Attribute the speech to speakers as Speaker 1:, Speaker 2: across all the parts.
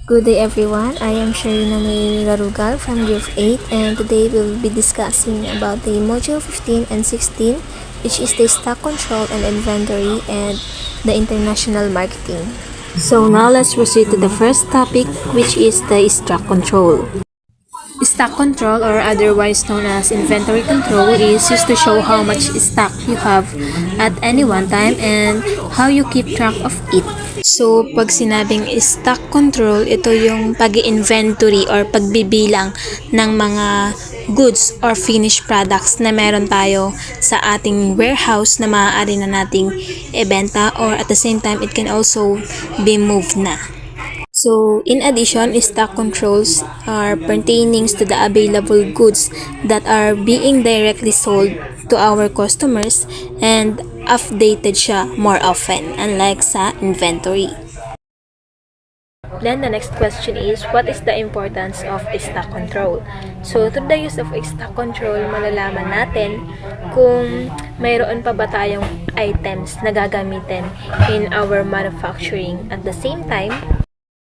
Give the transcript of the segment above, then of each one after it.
Speaker 1: Good day everyone, I am Sharina May Rarugal from Grade 8 and today we will be discussing about the Module 15 and 16 which is the stock control and inventory and the international marketing. So now let's proceed to the first topic which is the stock control. Stock control, or otherwise known as inventory control, is used to show how much stock you have at any one time and how you keep track of it. So, pag sinabing stock control, ito yung pag-inventory or pagbibilang ng mga goods or finished products na meron tayo sa ating warehouse na maaari na nating ibenta, or at the same time, it can also be moved na. So, in addition, stock controls are pertaining to the available goods that are being directly sold to our customers and updated siya more often, unlike sa inventory. Then the next question is, what is the importance of stock control? So, through the use of stock control, malalaman natin kung mayroon pa ba tayong items na gagamitin in our manufacturing. At the same time,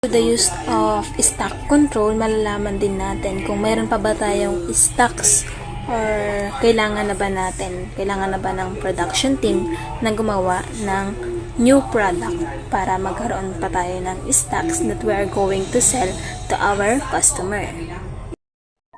Speaker 1: through the use of stock control, malalaman din natin kung mayroon pa ba tayong stocks or kailangan na ba ng production team na gumawa ng new product para magkaroon pa tayo ng stocks that we are going to sell to our customer.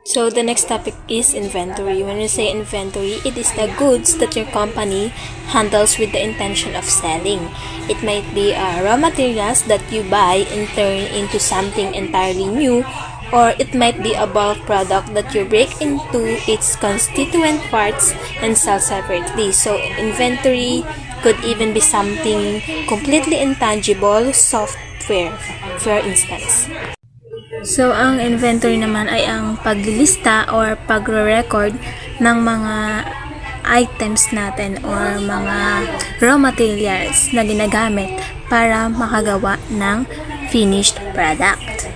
Speaker 1: So the next topic is inventory. When we say inventory, it is the goods that your company handles with the intention of selling. It might be raw materials that you buy and turn into something entirely new, or it might be a bulk product that you break into its constituent parts and sell separately. So inventory could even be something completely intangible, software, for instance. So, ang inventory naman ay ang paglilista or pagre-record ng mga items natin or mga raw materials na ginagamit para makagawa ng finished product.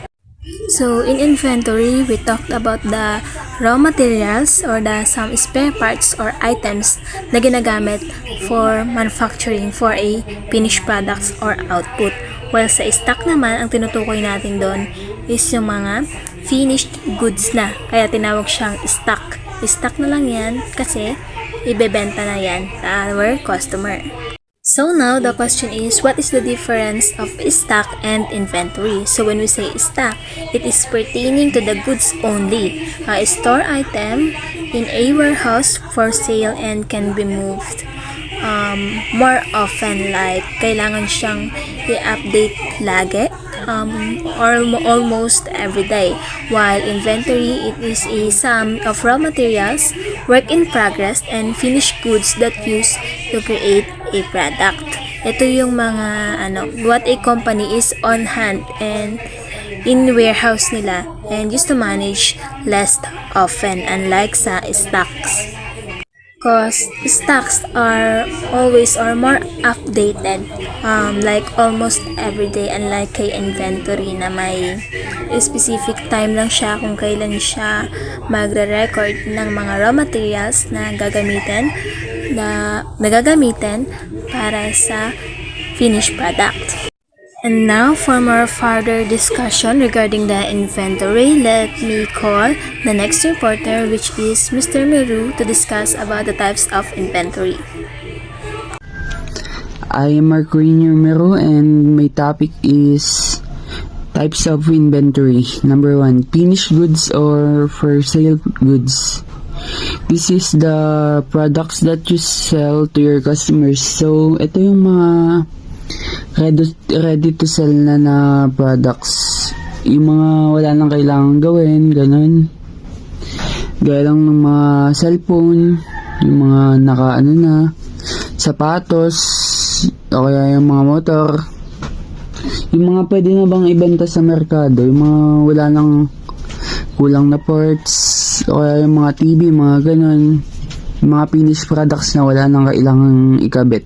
Speaker 1: So, in inventory, we talked about the raw materials or some spare parts or items na ginagamit for manufacturing for a finished products or output. While sa stock naman, ang tinutukoy natin doon is yung mga finished goods na. Kaya tinawag siyang stock. Stock na lang yan kasi ibebenta na yan sa our customer. So now, the question is, what is the difference of stock and inventory? So when we say stock, it is pertaining to the goods only. A store item in a warehouse for sale and can be moved more often, like kailangan siyang i-update lagi or almost every day, while inventory, it is a sum of raw materials, work in progress, and finished goods that use to create a product. Ito yung mga what a company is on hand and in warehouse nila and used to manage less often, unlike sa stocks. Because stocks are always or more updated like almost every day, unlike kay inventory na may specific time lang siya kung kailan siya magre-record ng mga raw materials na gagamitin para sa finished product. And now, for more further discussion regarding the inventory, let me call the next reporter, which is Mr. Meru, to discuss about the types of inventory.
Speaker 2: I am Marquinho Meru and my topic is types of inventory. Number 1, finished goods or for sale goods. This is the products that you sell to your customers. So, ito yung mga ready to sell na products. Yung mga wala nang kailangan gawin, ganun. Gaya lang ng mga cellphone, yung mga sapatos, o kaya yung mga motor. Yung mga pwede na bang ibenta sa merkado, yung mga wala nang kulang na parts, o kaya yung mga TV, mga ganun. Yung mga finished products na wala nang kailangang ikabit.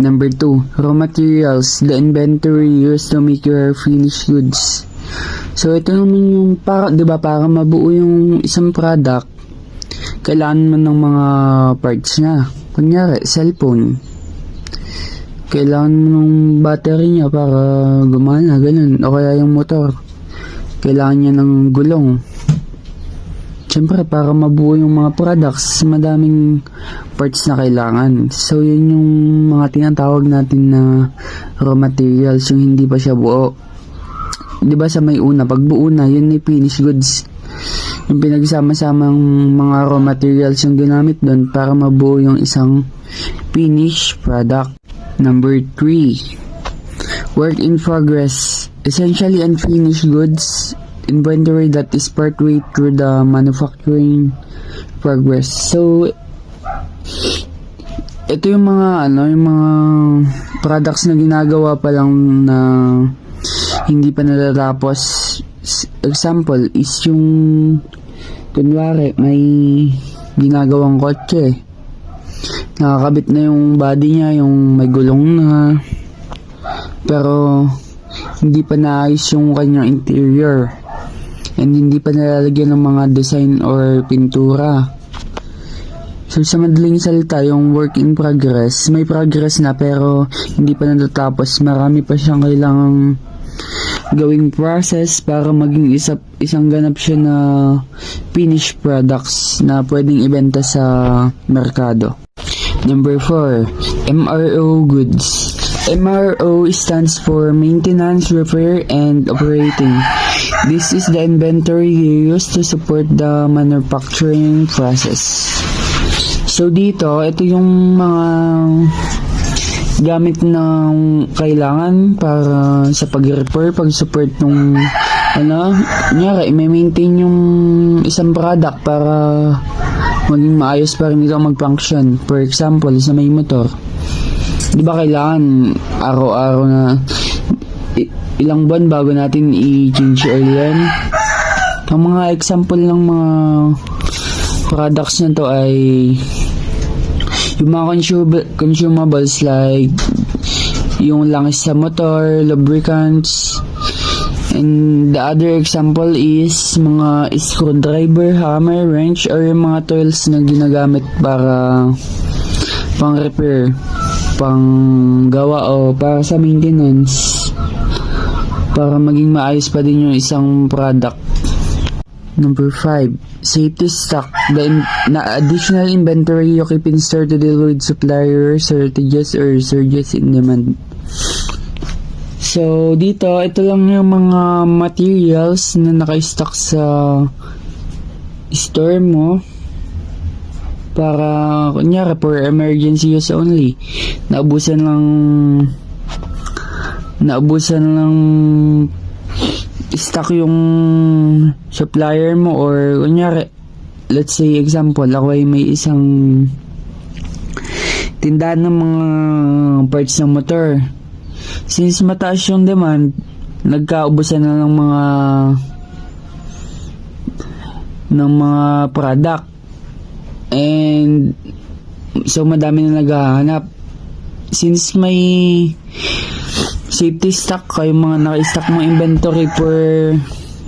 Speaker 2: Number 2, raw materials, the inventory used to make your finished goods. So ito naman yung para mabuo yung isang product, kailangan mo ng mga parts niya. Kunyari, cellphone. kailangan mo ng battery niya para gumana, ganun. O kaya yung motor, kailangan niya ng gulong. Siyempre, para mabuo yung mga products, madaming parts na kailangan. So, yun yung mga tinatawag natin na raw materials, yung hindi pa siya buo. Diba sa may una, pag buo na, yun yung finished goods. Yung pinagsama-samang mga raw materials yung ginamit doon para mabuo yung isang finished product. Number 3, work in progress. Essentially unfinished goods, inventory that is partway through the manufacturing progress. So, ito yung mga yung mga products na ginagawa pa lang na hindi pa natatapos. Example is yung kunwari may ginagawang kotse, nakakabit na yung body niya, yung may gulong na, pero hindi pa naayos yung kanyang interior and hindi pa nalalagyan ng mga design or pintura. So sa madaling salita, yung work in progress, may progress na pero hindi pa natatapos. Marami pa siyang kailangang gawing process para maging isang ganap siya na finished products na pwedeng ibenta sa merkado. Number 4, MRO goods. MRO stands for maintenance, repair, and operating. This is the inventory used to support the manufacturing process. So dito, ito yung mga gamit ng kailangan para sa pag-repair, pag-support nung kunyari, i-maintain yung isang product para maging maayos pa rin ito mag-function. For example, sa may motor, di ba kailangan araw-araw na ilang buwan bago natin i-change oil yan? Ang mga example ng mga products na to ay yung mga consumables like yung langis sa motor, lubricants, and the other example is mga screwdriver, hammer, wrench, or yung mga tools na ginagamit para pang repair, pang gawa o para sa maintenance, para maging maayos pa din yung isang product. Number 5, safety stock. The additional inventory you keep in store to deal with supplier shortages or surges in demand. So, dito, ito lang yung mga materials na naka-stock sa store mo para, kunyari, for emergency use only. Naubusan lang stock yung supplier mo, or kunyari, let's say example, ako ay may isang tindahan ng mga parts ng motor. Since mataas yung demand, nagkaubusan na ng mga product, and so madami na naghahanap. Since may safety stock kayo, mga naka-stock mo inventory for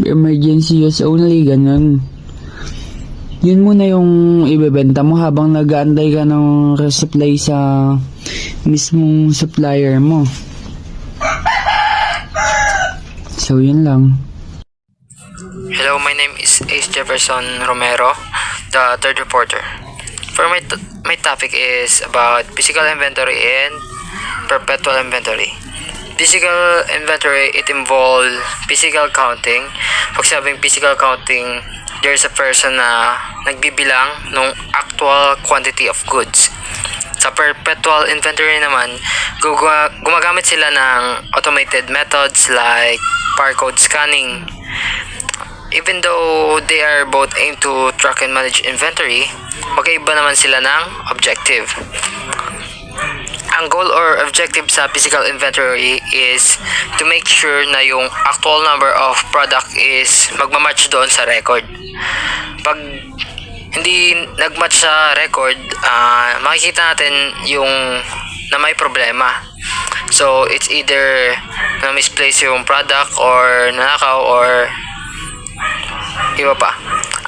Speaker 2: emergency use only, ganun, yun muna yung ibebenta mo habang nag-aantay ka ng resupply sa mismong supplier mo. So yun lang.
Speaker 3: Hello, my name is Ace Jefferson Romero, the third reporter. For my topic is about physical inventory and perpetual inventory. Physical inventory, it involves physical counting. Pag sabing physical counting, there's a person na nagbibilang ng actual quantity of goods. Sa perpetual inventory naman, gumagamit sila ng automated methods like barcode scanning. Even though they are both aimed to track and manage inventory, magkaiba naman sila ng objective. Ang goal or objective sa physical inventory is to make sure na yung actual number of product is magmamatch doon sa record. Pag hindi nagmatch sa record, makikita natin yung na may problema. So, it's either na misplace yung product or nanakaw or iba pa.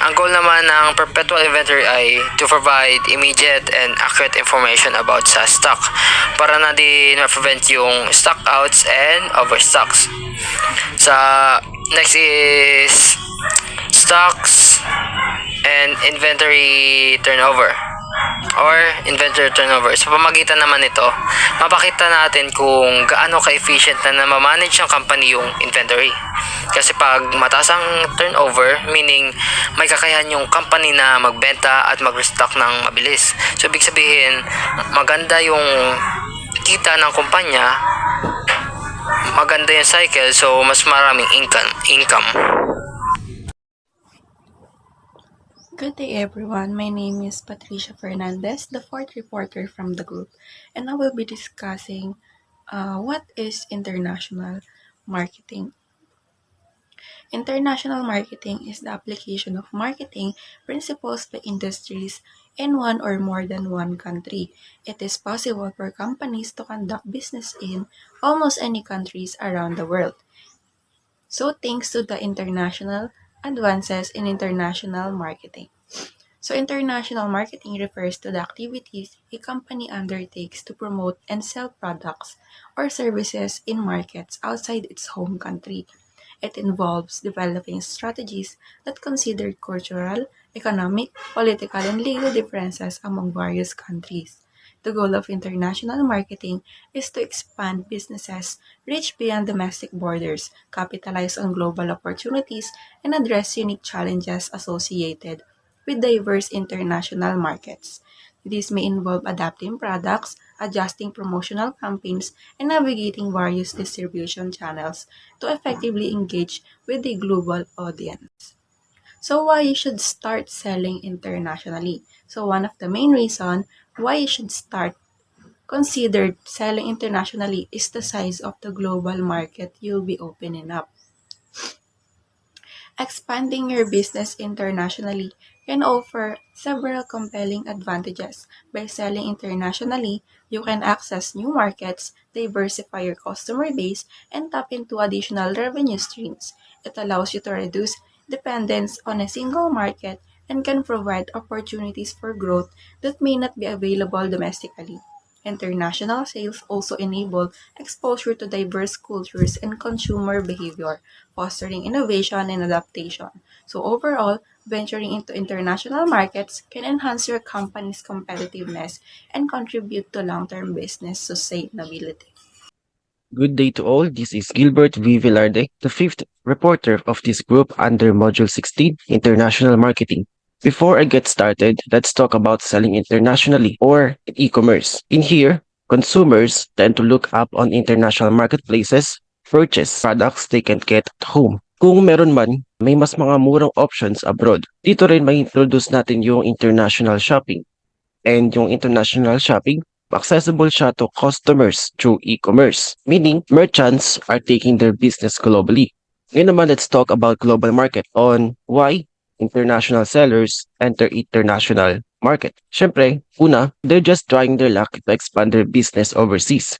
Speaker 3: Ang goal naman ng perpetual inventory ay to provide immediate and accurate information about sa stock para na din ma-prevent yung stock outs and overstocks. Sa next is stocks and inventory turnover or inventory turnover. Sa pamagitan naman nito, mapakita natin kung gaano ka-efficient na ma-manage ng company yung inventory. Kasi pag mataas ang turnover, meaning may kakayahan yung company na magbenta at mag-restock ng mabilis. So, ibig sabihin, maganda yung kita ng kumpanya, maganda yung cycle, so mas maraming income.
Speaker 4: Good day everyone, my name is Patricia Fernandez, the fourth reporter from the group, and I will be discussing what is international marketing. International marketing is the application of marketing principles by industries in one or more than one country. It is possible for companies to conduct business in almost any countries around the world. So thanks to the international advances in international marketing. So international marketing refers to the activities a company undertakes to promote and sell products or services in markets outside its home country. It involves developing strategies that consider cultural, economic, political, and legal differences among various countries. The goal of international marketing is to expand businesses, reach beyond domestic borders, capitalize on global opportunities, and address unique challenges associated with diverse international markets. These may involve adapting products, adjusting promotional campaigns, and navigating various distribution channels to effectively engage with the global audience. So why you should start selling internationally? So one of the main reasons why you should start consider selling internationally is the size of the global market you'll be opening up. Expanding your business internationally can offer several compelling advantages. By selling internationally, you can access new markets, diversify your customer base, and tap into additional revenue streams. It allows you to reduce dependence on a single market and can provide opportunities for growth that may not be available domestically. International sales also enable exposure to diverse cultures and consumer behavior, fostering innovation and adaptation. So overall, venturing into international markets can enhance your company's competitiveness and contribute to long-term business sustainability.
Speaker 5: Good day to all. This is Gilbert V. Velarde, the fifth reporter of this group under Module 16, International Marketing. Before I get started, let's talk about selling internationally or e-commerce. In here, consumers tend to look up on international marketplaces, purchase products they can't get at home. Kung meron man, may mas mga murang options abroad. Dito rin may introduce natin yung international shopping. And yung international shopping, accessible siya to customers through e-commerce, meaning merchants are taking their business globally. Ngayon naman, let's talk about global market on why international sellers enter international market. Siyempre, una, they're just trying their luck to expand their business overseas.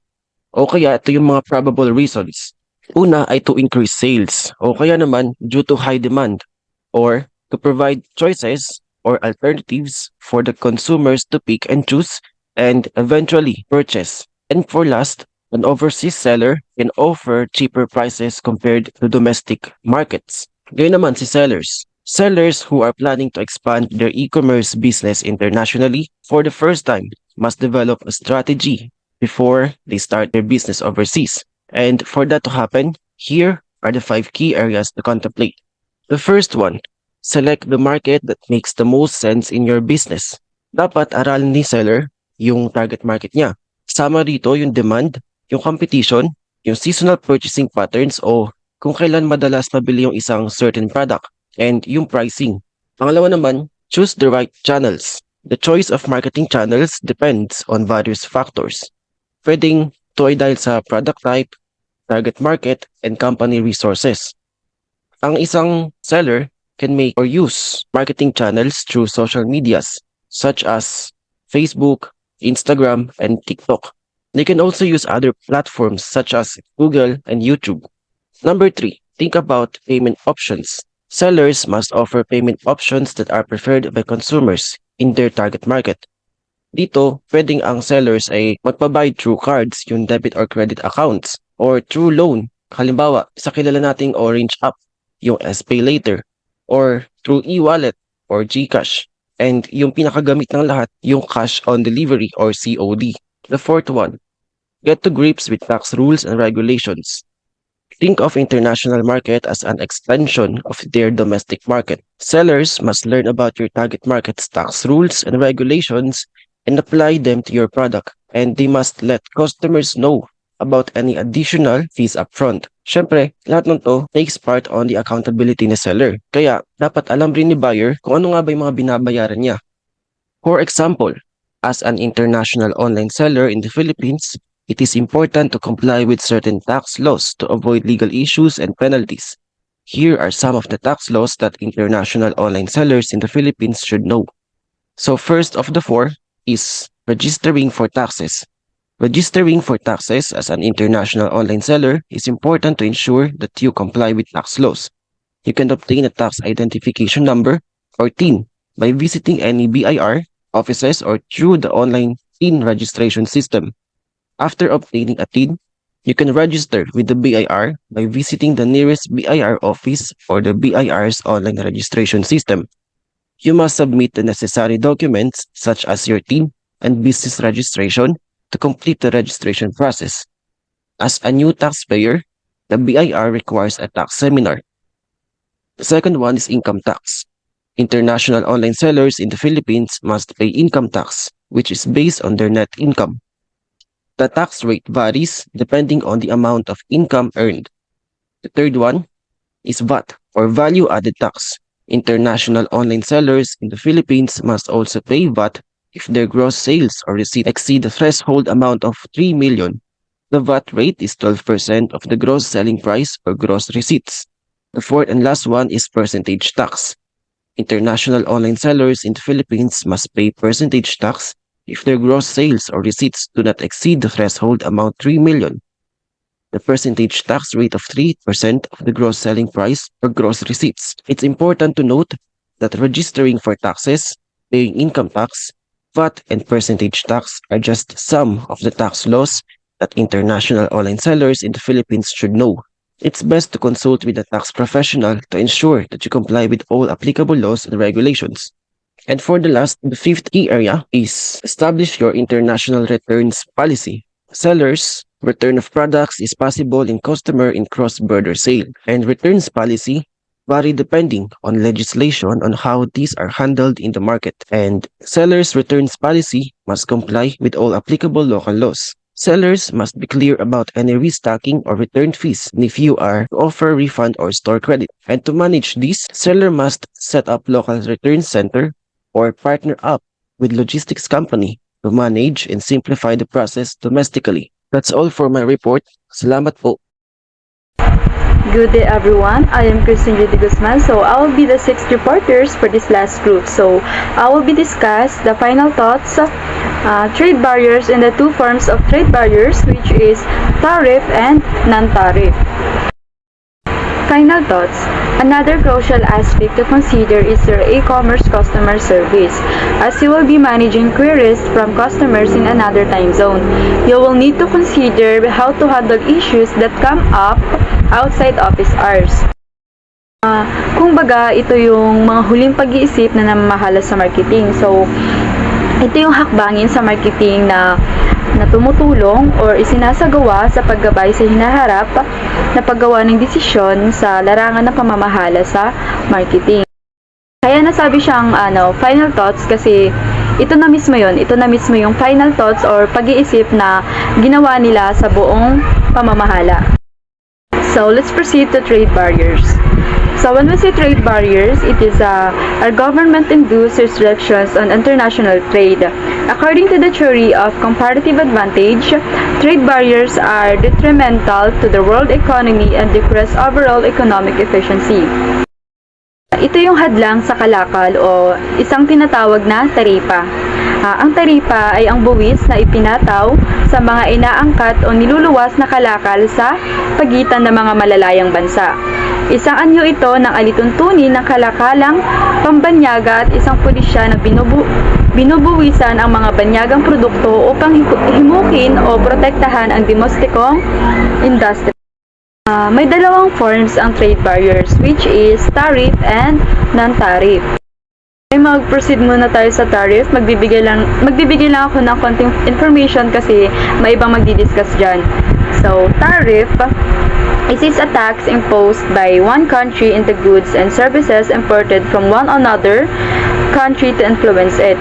Speaker 5: O kaya ito yung mga probable reasons. Una ay to increase sales, o kaya naman due to high demand, or to provide choices or alternatives for the consumers to pick and choose and eventually purchase. And for last, an overseas seller can offer cheaper prices compared to domestic markets. Ngayon naman si sellers. Sellers who are planning to expand their e-commerce business internationally for the first time must develop a strategy before they start their business overseas. And for that to happen, here are the 5 key areas to contemplate. The first one, select the market that makes the most sense in your business. Dapat aralin ni seller yung target market niya. Sama dito yung demand, yung competition, yung seasonal purchasing patterns o kung kailan madalas mabili yung isang certain product, and yung pricing. Pangalawa naman, choose the right channels. The choice of marketing channels depends on various factors. Pwedeng ito ay dahil sa product type, target market, and company resources. Ang isang seller can make or use marketing channels through social medias such as Facebook, Instagram, and TikTok. They can also use other platforms such as Google and YouTube. Number 3, think about payment options. Sellers must offer payment options that are preferred by consumers in their target market. Dito, pwedeng ang sellers ay magpabay through cards, yung debit or credit accounts, or through loan. Halimbawa, sa kilala nating Orange app, yung SPay Later, or through e-wallet or GCash. And yung pinakagamit ng lahat, yung cash on delivery or COD. The fourth one, get to grips with tax rules and regulations. Think of international market as an extension of their domestic market. Sellers must learn about your target market's tax rules and regulations and apply them to your product. And they must let customers know about any additional fees upfront. Syempre, lahat ng to takes part on the accountability ni seller. Kaya, dapat alam rin ni buyer kung ano nga ba yung mga binabayaran niya. For example, as an international online seller in the Philippines, it is important to comply with certain tax laws to avoid legal issues and penalties. Here are some of the tax laws that international online sellers in the Philippines should know. So first of the four is registering for taxes. Registering for taxes as an international online seller is important to ensure that you comply with tax laws. You can obtain a tax identification number or TIN by visiting any BIR offices or through the online TIN registration system. After obtaining a TIN, you can register with the BIR by visiting the nearest BIR office or the BIR's online registration system. You must submit the necessary documents such as your TIN and business registration to complete the registration process. As a new taxpayer, the BIR requires a tax seminar. The second one is income tax. International online sellers in the Philippines must pay income tax, which is based on their net income. The tax rate varies depending on the amount of income earned. The third one is VAT, or value added tax. International online sellers in the Philippines must also pay VAT if their gross sales or receipts exceed the threshold amount of 3 million. The VAT rate is 12% of the gross selling price or gross receipts. The fourth and last one is percentage tax. International online sellers in the Philippines must pay percentage tax if their gross sales or receipts do not exceed the threshold amount 3 million. The percentage tax rate of 3% of the gross selling price or gross receipts. It's important to note that registering for taxes, paying income tax, VAT, and percentage tax are just some of the tax laws that international online sellers in the Philippines should know. It's best to consult with a tax professional to ensure that you comply with all applicable laws and regulations. And for the fifth key area is establish your international returns policy. Sellers' return of products is possible in customer and cross-border sale, and returns policy vary depending on legislation on how these are handled in the market, and sellers' returns policy must comply with all applicable local laws. Sellers must be clear about any restocking or return fees if you are to offer refund or store credit. And to manage this, seller must set up local return center or partner up with logistics company to manage and simplify the process domestically. That's all for my report. Salamat po.
Speaker 6: Good day everyone, I am Christine Judy Guzman. So I will be the sixth reporters for this last group. So I will be discuss the final thoughts, trade barriers and the two forms of trade barriers, which is tariff and non-tariff. Final thoughts. Another crucial aspect to consider is your e-commerce customer service, as you will be managing queries from customers in another time zone. You will need to consider how to handle issues that come up outside office hours. Kung baga, ito yung mga huling pag-iisip na namamahala sa marketing. So, ito yung hakbangin sa marketing na tumutulong or isinasagawa sa paggabay sa hinaharap na paggawa ng desisyon sa larangan ng pamamahala sa marketing. Kaya nasabi siyang final thoughts kasi ito na mismo yung final thoughts or pag-iisip na ginawa nila sa buong pamamahala. So, let's proceed to trade barriers. So, when we say trade barriers, it is our government-induced restrictions on international trade. According to the theory of comparative advantage, trade barriers are detrimental to the world economy and decrease overall economic efficiency. Ito yung hadlang sa kalakal o isang tinatawag na taripa. Ang taripa ay ang buwis na ipinataw sa mga inaangkat o niluluwas na kalakal sa pagitan ng mga malalayang bansa. Isang anyo ito ng alituntunin ng kalakalang pambanyaga at isang pulisya na binubuwisan ang mga banyagang produkto upang himukin o protektahan ang domestikong industry. May dalawang forms ang trade barriers, which is tariff and non-tariff. Mag-proceed muna tayo sa tariff. Magbibigay lang ako ng konting information kasi may ibang magdi-discuss dyan. So, tariff is a tax imposed by one country in the goods and services imported from one another country to influence it,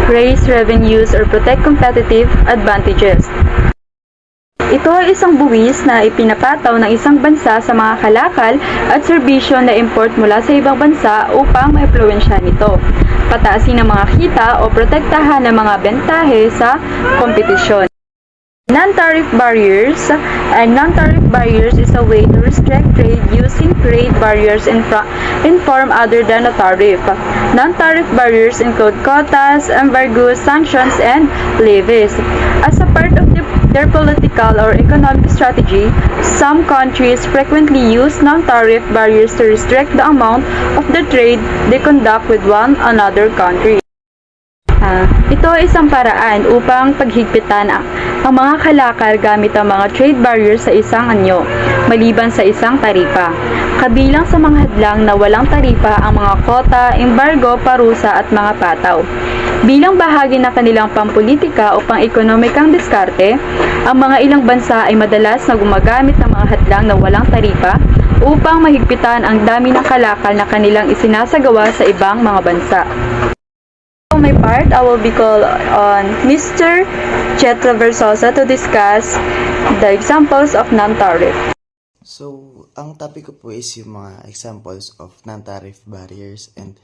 Speaker 6: raise revenues, or protect competitive advantages. Ito ay isang buwis na ipinapataw ng isang bansa sa mga kalakal at serbisyo na import mula sa ibang bansa upang maimpluwensyahan ito, pataasin ang mga kita o protektahan ang mga bentahe sa kompetisyon. Non-tariff barriers is a way to restrict trade using trade barriers in form other than a tariff. Non-tariff barriers include quotas, embargoes, sanctions, and levies. As a part of their political or economic strategy, some countries frequently use non-tariff barriers to restrict the amount of the trade they conduct with one another country. Ito ay isang paraan upang paghigpitan ang mga kalakal gamit ang mga trade barriers sa isang anyo, maliban sa isang taripa. Kabilang sa mga hadlang na walang taripa ang mga kota, embargo, parusa at mga pataw. Bilang bahagi ng kanilang pampolitika o pang-ekonomikang diskarte, ang mga ilang bansa ay madalas na gumagamit ng mga hadlang na walang taripa upang mahigpitan ang dami ng kalakal na kanilang isinasagawa sa ibang mga bansa. For my part, I will be called on Mr. Chetla Versosa to discuss the examples of non-tariff.
Speaker 7: So, ang topic ko po is yung mga examples of non-tariff barriers, and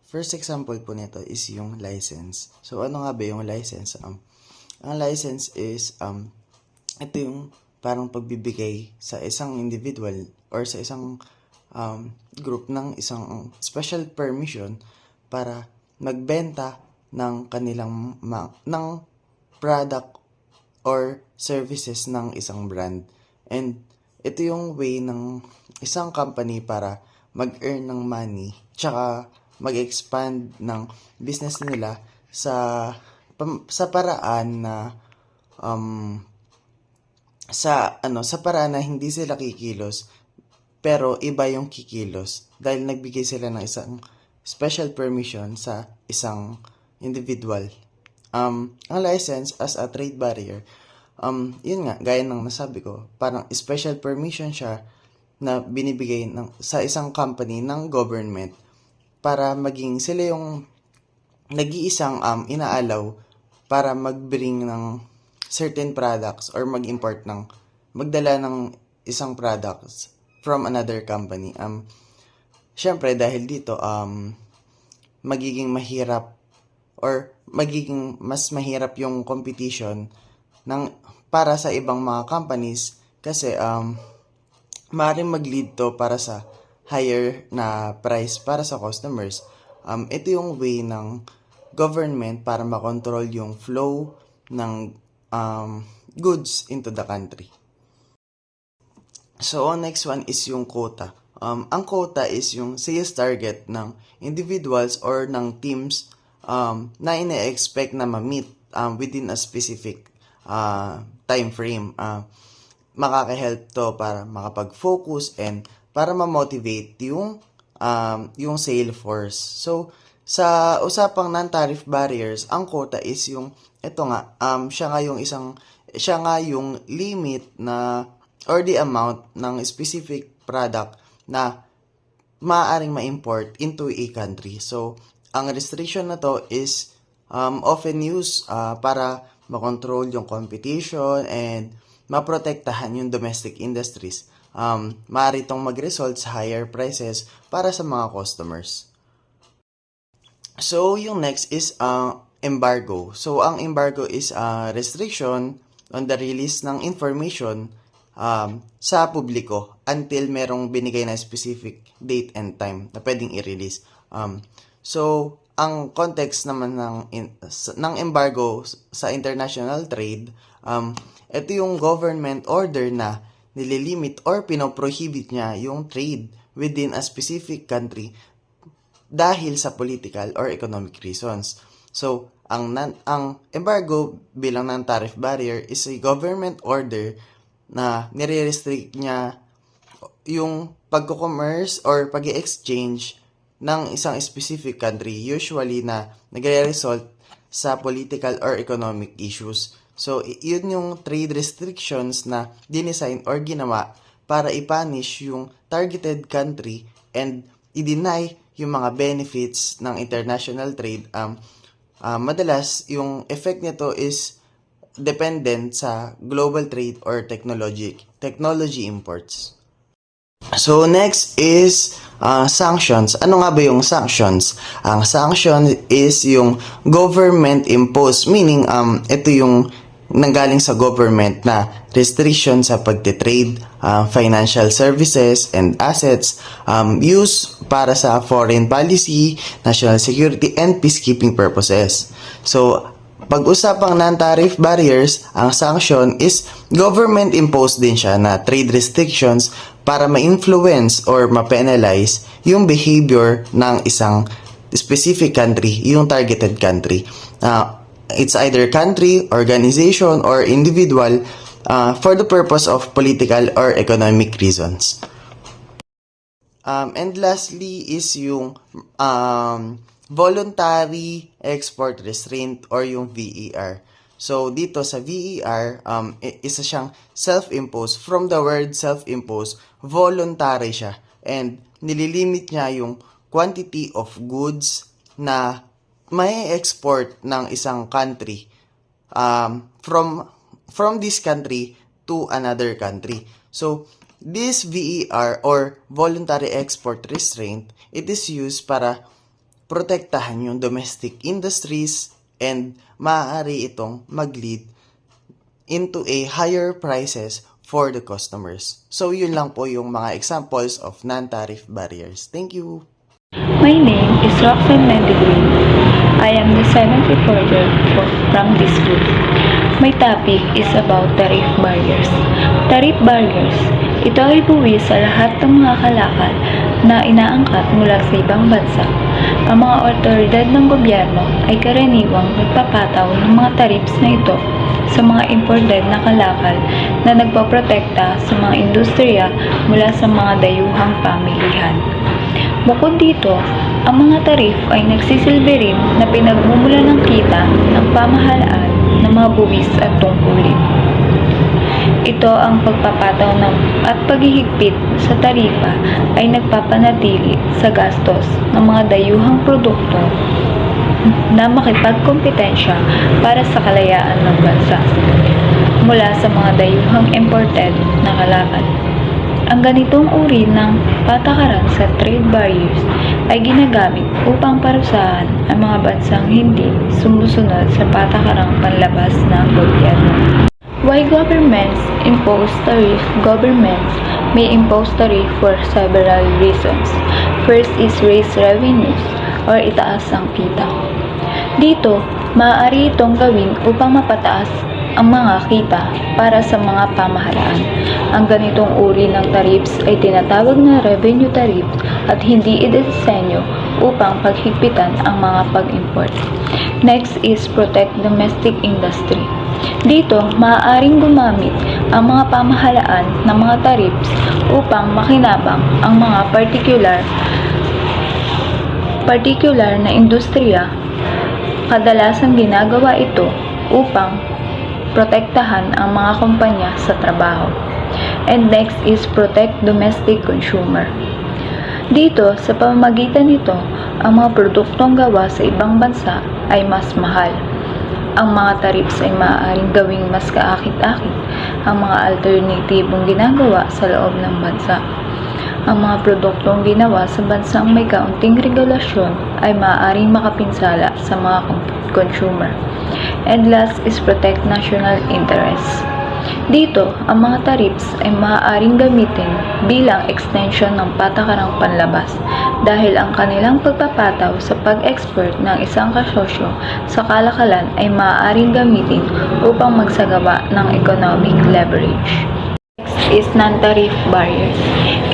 Speaker 7: first example po nito is yung license. So, ano nga ba yung license? Ang license is ito yung parang pagbibigay sa isang individual or sa isang group ng isang special permission para magbenta ng kanilang ng product or services ng isang brand. And ito yung way ng isang company para mag-earn ng money tsaka mag-expand ng business nila sa paraan na sa paraan na hindi sila kikilos pero iba yung kikilos dahil nagbigay sila ng isang special permission sa isang individual. Ang license as a trade barrier, yun nga, gaya ng nasabi ko, parang special permission siya na binibigay sa isang company ng government para maging sila yung nag-iisang inaalaw para mag-bring ng certain products or magdala ng isang products from another company. Syempre, dahil dito, magiging mahirap or magiging mas mahirap yung competition para sa ibang mga companies kasi maaaring mag-lead to para sa higher na price para sa customers. Ito yung way ng government para makontrol yung flow ng goods into the country. So, next one is yung quota. Ang quota is yung sales target ng individuals or ng teams na ine-expect na ma-meet within a specific time frame. Makaka-help to para makapag-focus and para ma-motivate yung sale force. So, sa usapang non-tariff barriers, ang quota is yung siya nga yung limit na or the amount ng specific product na maaaring ma-import into a country. So, ang restriction na to is often used para makontrol yung competition and maprotektahan yung domestic industries. Maaari itong mag-result sa higher prices para sa mga customers. So, yung next is embargo. So, ang embargo is restriction on the release ng information sa publiko until merong binigay na specific date and time na pwedeng i-release. So, ang context naman ng embargo sa international trade, ito yung government order na nililimit or pinoprohibit niya yung trade within a specific country dahil sa political or economic reasons. So, ang embargo bilang non-tariff barrier is a government order na nire-restrict niya yung pagko-commerce or pag-exchange ng isang specific country, usually na nagre-result sa political or economic issues. So, yun yung trade restrictions na dinesign or ginawa para i-punish yung targeted country and i-deny yung mga benefits ng international trade. Madalas, yung effect nito is dependent sa global trade or technology imports. So, next is sanctions. Ano nga ba yung sanctions? Ang sanction is yung government-imposed, meaning ito yung nanggaling sa government na restriction sa pagtitrade, financial services, and assets used para sa foreign policy, national security, and peacekeeping purposes. So, pag-usapang non-tariff barriers, ang sanction is government-imposed din siya na trade restrictions para ma-influence or ma-penalize yung behavior ng isang specific country, yung targeted country. It's either country, organization, or individual for the purpose of political or economic reasons. And lastly is yung voluntary export restraint or yung VER. So, dito sa VER, isa siyang self-imposed. From the word self-imposed, voluntary siya. And nililimit niya yung quantity of goods na may export ng isang country from this country to another country. So, this VER or voluntary export restraint, it is used para protektahan yung domestic industries and maaari itong mag-lead into a higher prices for the customers. So, yun lang po yung mga examples of non-tariff barriers. Thank you!
Speaker 6: My name is Roxanne Mendigrin. I am the 7th reporter from this group. My topic is about tariff barriers. Tariff barriers, ito ay buwis sa lahat ng mga kalakal na inaangkat mula sa ibang bansa. Ang mga otoridad ng gobyerno ay karaniwang nagpapataw ng mga tariffs na ito sa mga imported na kalakal na nagpaprotekta sa mga industriya mula sa mga dayuhang pamilihan. Bukod dito, ang mga tarif ay nagsisilbi rin na pinagmumula ng kita ng pamahalaan ng mga buwis at tungkulin. Ito ang pagpapataw at paghihigpit sa tarifa ay nagpapanatili sa gastos ng mga dayuhang produkto na makipagkompetensya para sa kalayaan ng bansa mula sa mga dayuhang imported na kalakal. Ang ganitong uri ng patakaran sa trade barriers ay ginagamit upang parusahan ang mga bansang hindi sumusunod sa patakarang panlabas ng gobyerno. Why governments impose tariff? Governments may impose tariff for several reasons. First is raise revenues or itaas ang kita. Dito, maaari itong gawin upang mapataas ang mga kita para sa mga pamahalaan. Ang ganitong uri ng tariffs ay tinatawag na revenue tariff at hindi idisenyo upang paghigpitan ang mga pag-import. Next is protect domestic industry. Dito, maaaring gumamit ang mga pamahalaan ng mga tariffs upang makinabang ang mga particular na industriya. Kadalasan ginagawa ito upang protektahan ang mga kumpanya sa trabaho. And next is protect domestic consumer. Dito, sa pamamagitan nito, ang mga produktong gawa sa ibang bansa ay mas mahal. Ang mga tariffs ay maaaring gawing mas kaakit-akit ang mga alternatibong ginagawa sa loob ng bansa. Ang mga produktong ginawa sa bansang may kaunting regulasyon ay maaaring makapinsala sa mga consumer. And last is protect national interests. Dito, ang mga tariffs ay maaaring gamitin bilang extension ng patakarang panlabas dahil ang kanilang pagpapataw sa pag-export ng isang kasosyo sa kalakalan ay maaaring gamitin upang magsagawa ng economic leverage. Next is non-tariff barriers.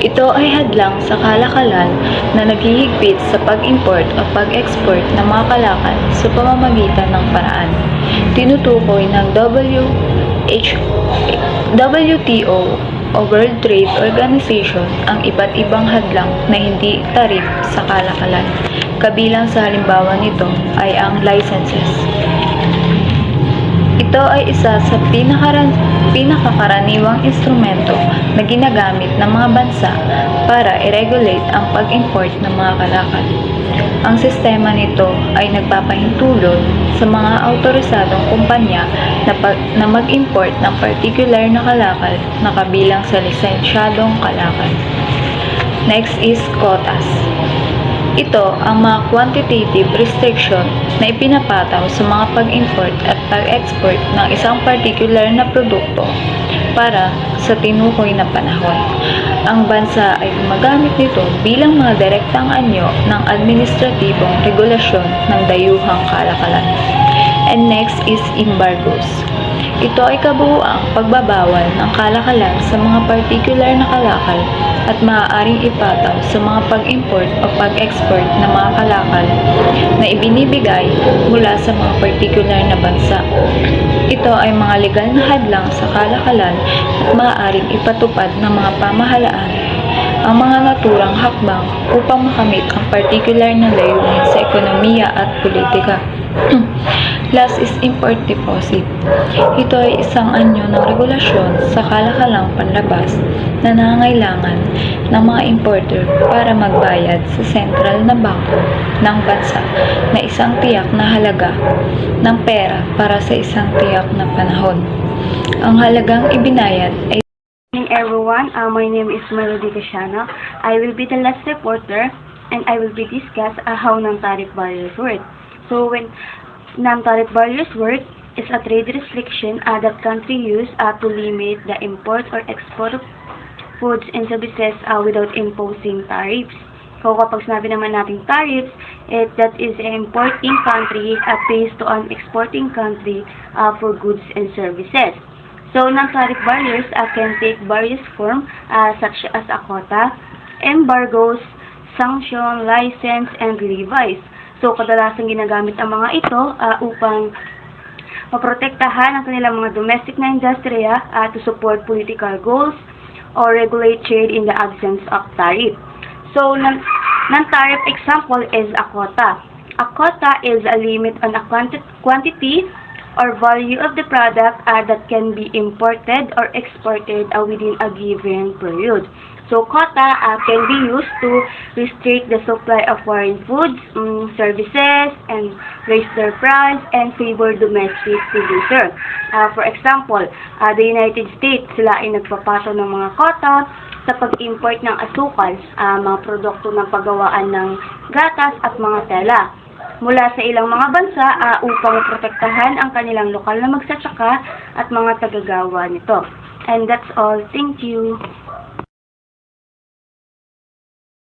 Speaker 6: Ito ay hadlang sa kalakalan na naghihigpit sa pag-import o pag-export ng mga kalakal sa pamamagitan ng paraan. Tinutukoy ng WTO o World Trade Organization ang iba't ibang hadlang na hindi tarif sa kalakalan. Kabilang sa halimbawa nito ay ang licenses. Ito ay isa sa pinakakaraniwang instrumento na ginagamit ng mga bansa para i-regulate ang pag-import ng mga kalakal. Ang sistema nito ay nagpapahintulot sa mga autorisadong kumpanya na mag-import ng particular na kalakal na kabilang sa lisensyadong kalakal. Next is quotas. Ito ang mga quantitative restriction na ipinapataw sa mga pag-import at pag-export ng isang particular na produkto para sa tinukoy na panahon. Ang bansa ay gumagamit nito bilang mga direktang anyo ng administratibong regulasyon ng dayuhang kalakalan. And next is embargoes. Ito ay kabuuang pagbabawal ng kalakalan sa mga particular na kalakal at maaaring ipataw sa mga pag-import o pag-export ng mga kalakal na ibinibigay mula sa mga particular na bansa. Ito ay mga legal na hadlang sa kalakalan at maaaring ipatupad ng mga pamahalaan ang mga naturang hakbang upang makamit ang particular na layunin sa ekonomiya at politika. Last is import deposit. Ito ay isang anyo ng regulasyon sa kalakalang panlabas na nangangailangan ng mga importer para magbayad sa sentral na bangko ng bansa na isang tiyak na halaga ng pera para sa isang tiyak na panahon. Ang halagang ibinayad ay
Speaker 8: Good morning everyone, my name is Melody Casiano. I will be the last reporter and I will be discuss how non-tariff barriers work. So when non-tariff barriers work is a trade restriction that country use to limit the import or export of foods and services without imposing tariffs. So kapag sinabi naman natin tariffs, that is an importing country pays to an exporting country for goods and services. So, non-tariff barriers can take various forms such as a quota, embargoes, sanction, license, and levies. So, kadalasang ginagamit ang mga ito upang maprotektahan ang kanilang mga domestic na industriya to support political goals or regulate trade in the absence of tariff. So, non-tariff example is a quota. A quota is a limit on a quantity or value of the product that can be imported or exported within a given period. So, quota can be used to restrict the supply of foreign foods, services, and raise their price and favor domestic producer. For example, the United States, sila ay nagpapato ng mga quota sa pag-import ng asukal, mga produkto ng paggawaan ng gatas at mga tela mula sa ilang mga bansa upang protektahan ang kanilang lokal na magsasaka at mga tagagawa nito. And that's all. Thank you.